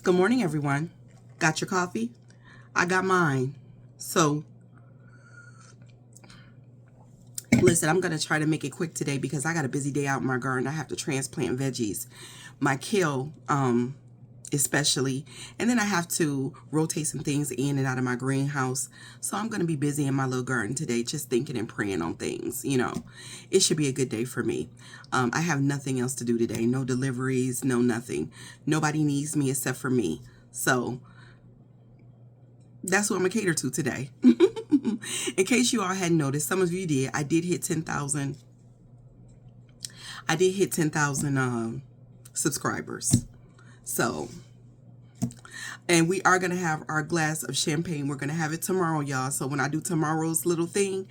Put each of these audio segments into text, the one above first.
Good morning, everyone. Got your coffee? I got mine. So, listen, I'm going to try to make it quick today because I got a busy day out in my garden. I have to transplant veggies. My kale, especially. And then I have to rotate some things in and out of my greenhouse. So I'm going to be busy in my little garden today, just thinking and praying on things. It should be a good day for me. I have nothing else to do today. No deliveries, no nothing. Nobody needs me except for me. So that's what I'm going to cater to today. In case you all hadn't noticed, some of you did, I did hit 10,000. I did hit 10,000 subscribers. So, and we are going to have our glass of champagne. We're going to have it tomorrow, y'all. So when I do tomorrow's little thing,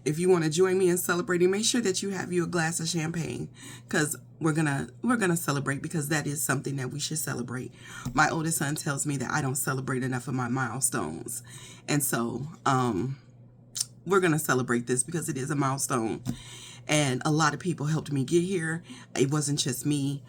if you want to join me in celebrating, make sure that you have you a glass of champagne, because we're gonna celebrate, because that is something that we should celebrate. My oldest son tells me that I don't celebrate enough of my milestones, and so we're gonna celebrate this because it is a milestone. And a lot of people helped me get here. It wasn't just me.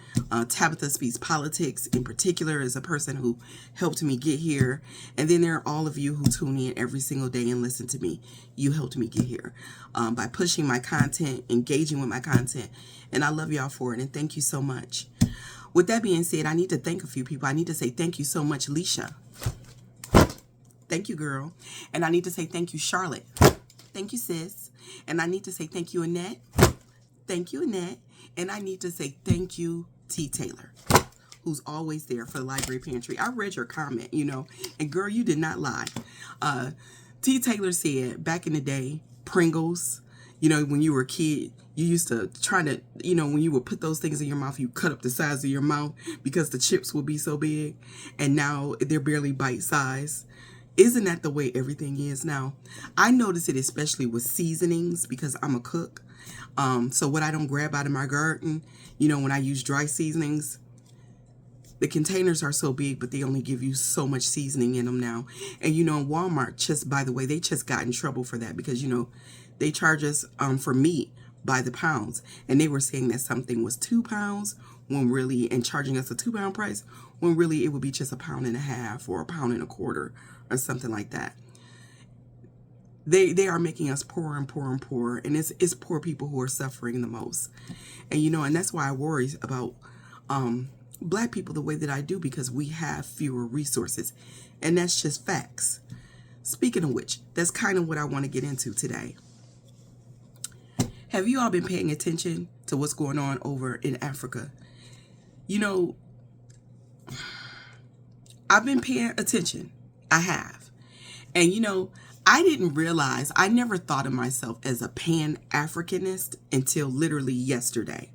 Tabitha Speaks Politics, in particular, is a person who helped me get here. And then there are all of you who tune in every single day and listen to me. You helped me get here by pushing my content, engaging with my content. And I love y'all for it. And thank you so much. With that being said, I need to thank a few people. I need to say thank you so much, Leisha. Thank you, girl. And I need to say thank you, Charlotte. Thank you, sis. And I need to say thank you, Annette. Thank you, Annette. And I need to say thank you, T. Taylor, who's always there for the library pantry. I read your comment, and girl, you did not lie. T. Taylor said back in the day, Pringles, when you were a kid, you used to try to, when you would put those things in your mouth, you cut up the size of your mouth because the chips would be so big. And now they're barely bite size. Isn't that the way everything is now? I notice it especially with seasonings because I'm a cook. So what I don't grab out of my garden, when I use dry seasonings, the containers are so big, but they only give you so much seasoning in them now. And in Walmart, just by the way, they just got in trouble for that because, they charge us for meat by the pounds. And they were saying that something was 2 pounds when really, and charging us a 2-pound price, when really it would be just 1.5 pounds or 1.25 pounds or something like that. They are making us poorer and poorer and poorer, and it's poor people who are suffering the most. And and that's why I worry about Black people the way that I do, because we have fewer resources, and that's just facts. Speaking of which, that's kind of what I want to get into today. Have you all been paying attention to what's going on over in Africa? I've been paying attention. I have. And I didn't realize, I never thought of myself as a Pan-Africanist until literally yesterday.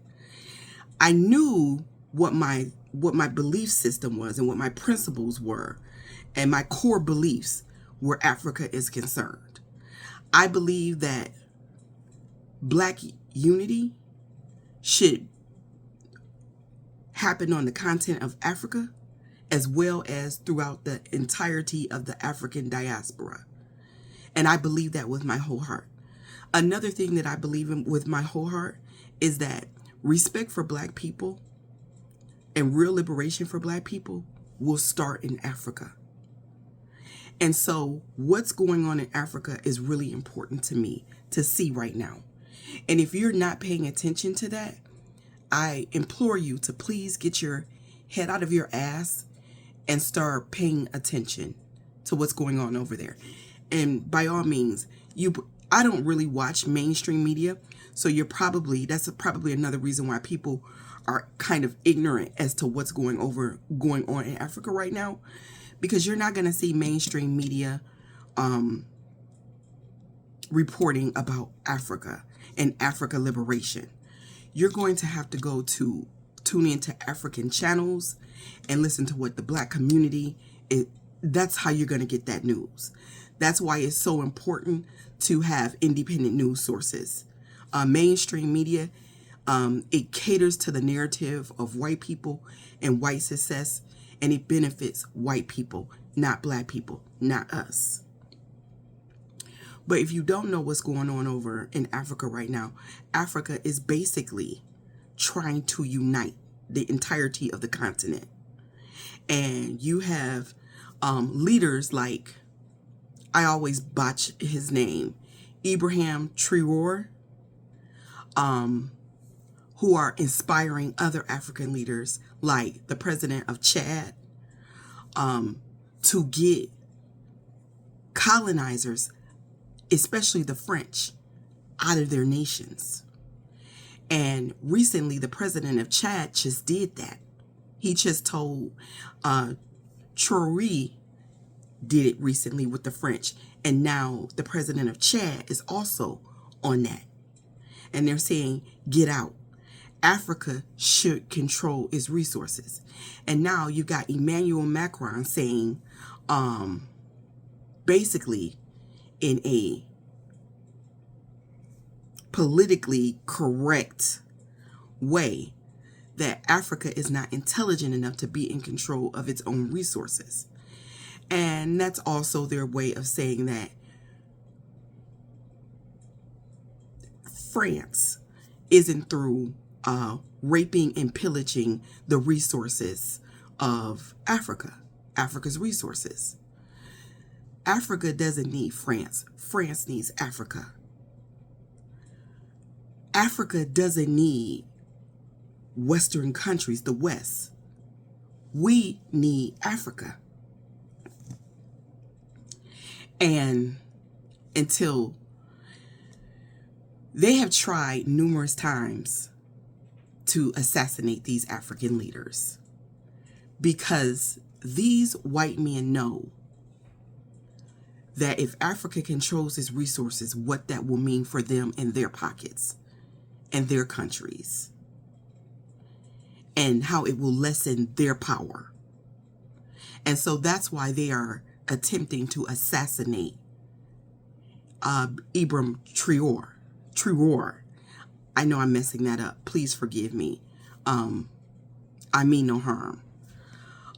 I knew what my belief system was and what my principles were and my core beliefs where Africa is concerned. I believe that Black unity should happen on the continent of Africa, as well as throughout the entirety of the African diaspora. And I believe that with my whole heart. Another thing that I believe in with my whole heart is that respect for Black people and real liberation for Black people will start in Africa. And so what's going on in Africa is really important to me to see right now. And if you're not paying attention to that, I implore you to please get your head out of your ass and start paying attention to what's going on over there. And by all means, I don't really watch mainstream media, so that's probably another reason why people are kind of ignorant as to what's going on in Africa right now, because you're not going to see mainstream media reporting about Africa and Africa liberation. You're going to have to go to tune into African channels and listen to what the Black community is. That's how you're going to get that news. That's why it's so important to have independent news sources. Mainstream media, it caters to the narrative of white people and white success, and it benefits white people, not Black people, not us. But if you don't know what's going on over in Africa right now, Africa is basically trying to unite the entirety of the continent. And you have leaders like, I always botch his name, Ibrahim Traore, who are inspiring other African leaders like the president of Chad, to get colonizers, especially the French, out of their nations. And recently, the president of Chad just did that. He just told Traore did it recently with the French. And now the president of Chad is also on that. And they're saying, get out. Africa should control its resources. And now you got Emmanuel Macron saying, basically in a politically correct way, that Africa is not intelligent enough to be in control of its own resources. And that's also their way of saying that France isn't through raping and pillaging the resources of Africa, Africa's resources. Africa doesn't need France. France needs Africa. Africa doesn't need Western countries, the West. We need Africa. And until they have tried numerous times to assassinate these African leaders, because these white men know that if Africa controls its resources, what that will mean for them and their pockets and their countries, and how it will lessen their power. And so that's why they are attempting to assassinate Ibrahim Traore. I know I'm messing that up. Please forgive me. I mean no harm.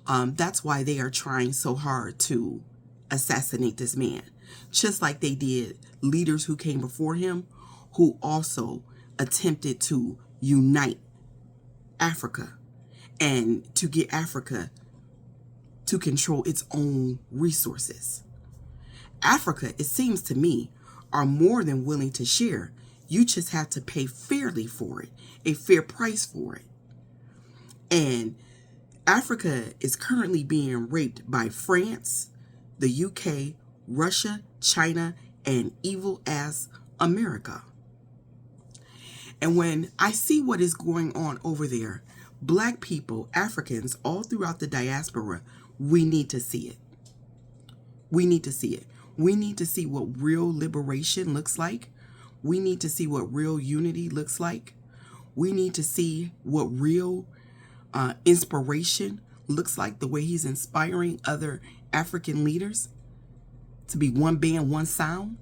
That's why they are trying so hard to assassinate this man, just like they did leaders who came before him, who also attempted to unite Africa and to get Africa to control its own resources. Africa, it seems to me, are more than willing to share. You just have to pay fairly for it, a fair price for it. And Africa is currently being raped by France, the UK, Russia, China, and evil-ass America. And when I see what is going on over there, Black people, Africans, all throughout the diaspora, we need to see it. We need to see it. We need to see what real liberation looks like. We need to see what real unity looks like. We need to see what real inspiration looks like, the way he's inspiring other African leaders to be one band, one sound.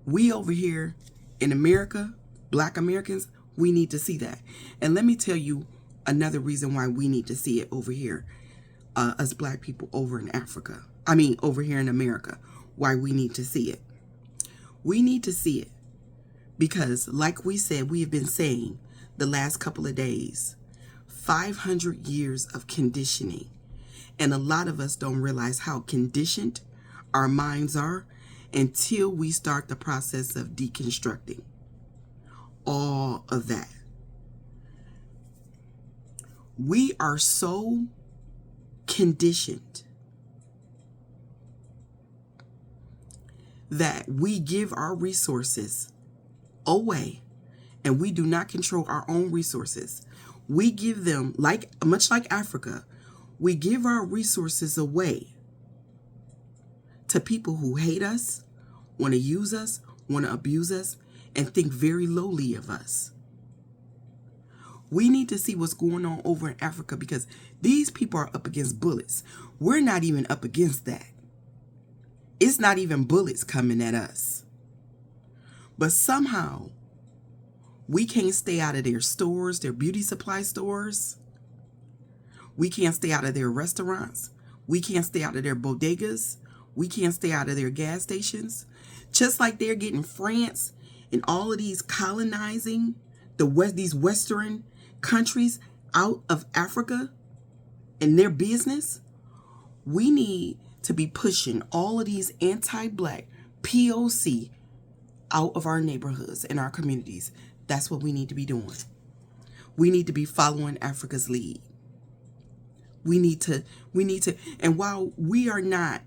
We over here in America, Black Americans, we need to see that. And let me tell you another reason why we need to see it over here, us Black people over in Africa. I mean, over here in America, why we need to see it. We need to see it because, like we said, we have been saying the last couple of days, 500 years of conditioning. And a lot of us don't realize how conditioned our minds are until we start the process of deconstructing all of that. We are so conditioned that we give our resources away and we do not control our own resources. We give them, much like Africa, we give our resources away to people who hate us, want to use us, want to abuse us, and think very lowly of us. We need to see what's going on over in Africa because these people are up against bullets. We're not even up against that. It's not even bullets coming at us. But somehow, we can't stay out of their stores, their beauty supply stores. We can't stay out of their restaurants. We can't stay out of their bodegas. We can't stay out of their gas stations. Just like they're getting France and all of these colonizing these Western countries out of Africa in their business, we need to be pushing all of these anti-black POC out of our neighborhoods and our communities. That's what we need to be doing. We need to be following Africa's lead. We need to, and while we are not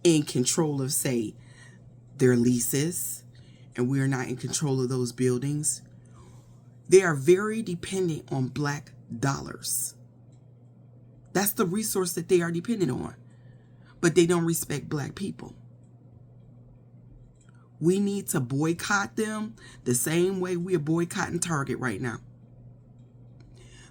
in control of, say, their leases, and we are not in control of those buildings, they are very dependent on black dollars. That's the resource that they are dependent on. But they don't respect black people. We need to boycott them the same way we are boycotting Target right now.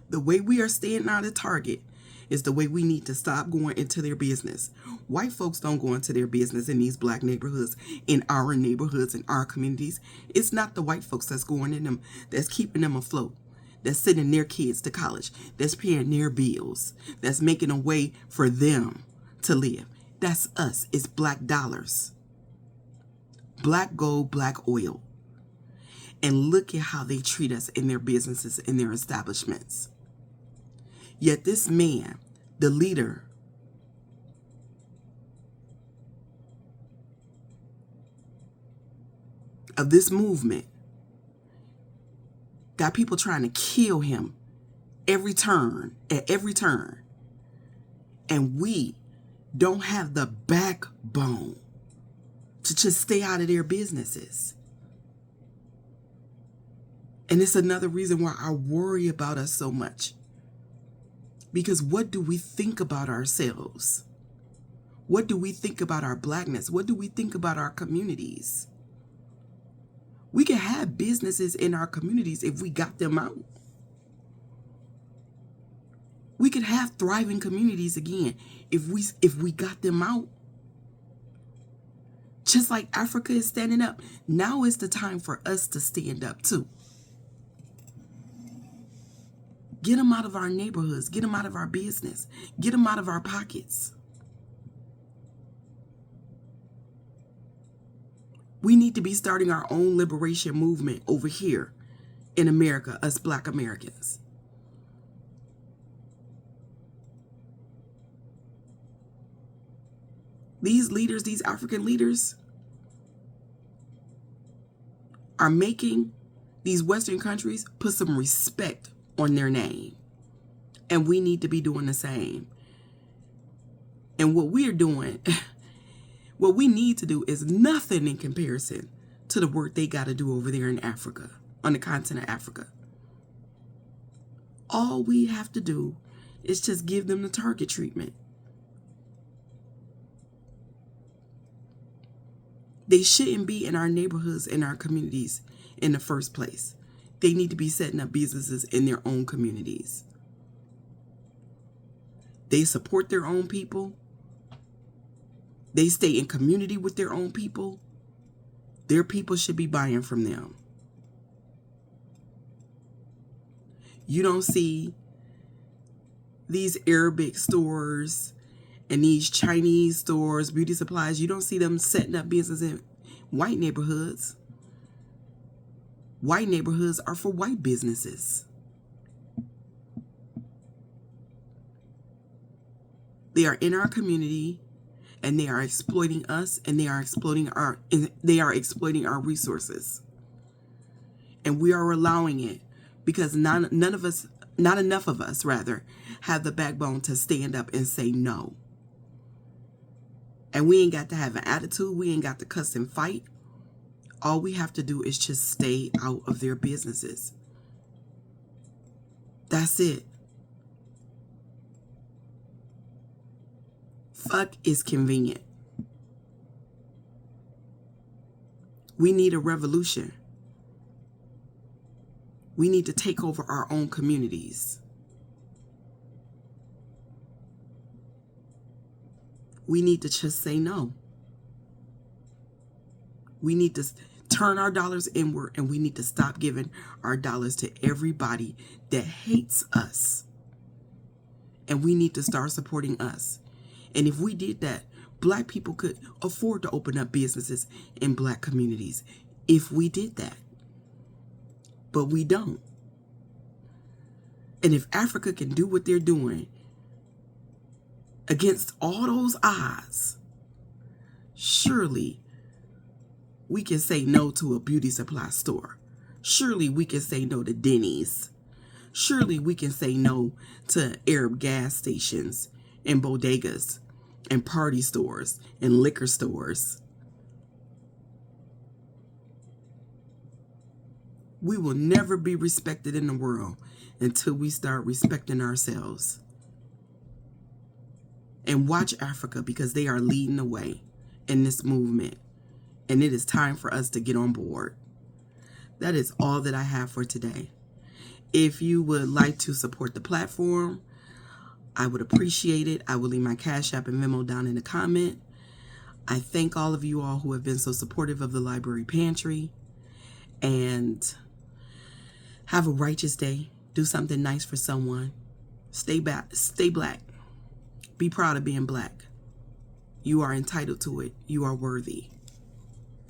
The way we are staying out of Target is the way we need to stop going into their business. White folks don't go into their business in these black neighborhoods, in our neighborhoods, in our communities. It's not the white folks that's going in them, that's keeping them afloat, that's sending their kids to college, that's paying their bills, that's making a way for them to live. That's us. It's black dollars. Black gold, black oil. And look at how they treat us in their businesses, in their establishments. Yet this man, the leader of this movement, got people trying to kill him at every turn. And we don't have the backbone to just stay out of their businesses. And it's another reason why I worry about us so much. Because what do we think about ourselves? What do we think about our blackness? What do we think about our communities? We can have businesses in our communities if we got them out. We could have thriving communities again if we got them out. Just like Africa is standing up, now is the time for us to stand up too. Get them out of our neighborhoods. Get them out of our business. Get them out of our pockets. We need to be starting our own liberation movement over here in America, us black Americans. These leaders, these African leaders, are making these Western countries put some respect on their name. And we need to be doing the same. And what we're doing, what we need to do is nothing in comparison to the work they got to do over there in Africa, on the continent of Africa. All we have to do is just give them the Target treatment. They shouldn't be in our neighborhoods and our communities in the first place. They need to be setting up businesses in their own communities. They support their own people. They stay in community with their own people. Their people should be buying from them. You don't see these Arabic stores and these Chinese stores, beauty supplies. You don't see them setting up business in white neighborhoods. White neighborhoods are for white businesses. They are in our community, and they are exploiting us, and they are exploiting our resources. And we are allowing it because not enough of us have the backbone to stand up and say no. And we ain't got to have an attitude. We ain't got to cuss and fight. All we have to do is just stay out of their businesses. That's it. Fuck is convenient. We need a revolution. We need to take over our own communities. We need to just say no. We need to turn our dollars inward, and we need to stop giving our dollars to everybody that hates us. And we need to start supporting us. And if we did that, black people could afford to open up businesses in black communities if we did that. But we don't. And if Africa can do what they're doing, against all those odds, surely we can say no to a beauty supply store. Surely we can say no to Denny's. Surely we can say no to Arab gas stations and bodegas and party stores and liquor stores. We will never be respected in the world until we start respecting ourselves. And watch Africa, because they are leading the way in this movement. And it is time for us to get on board. That is all that I have for today. If you would like to support the platform, I would appreciate it. I will leave my Cash App and Venmo down in the comment. I thank all of you all who have been so supportive of the Library Pantry. And have a righteous day. Do something nice for someone. Stay black. Be proud of being black. You are entitled to it. You are worthy.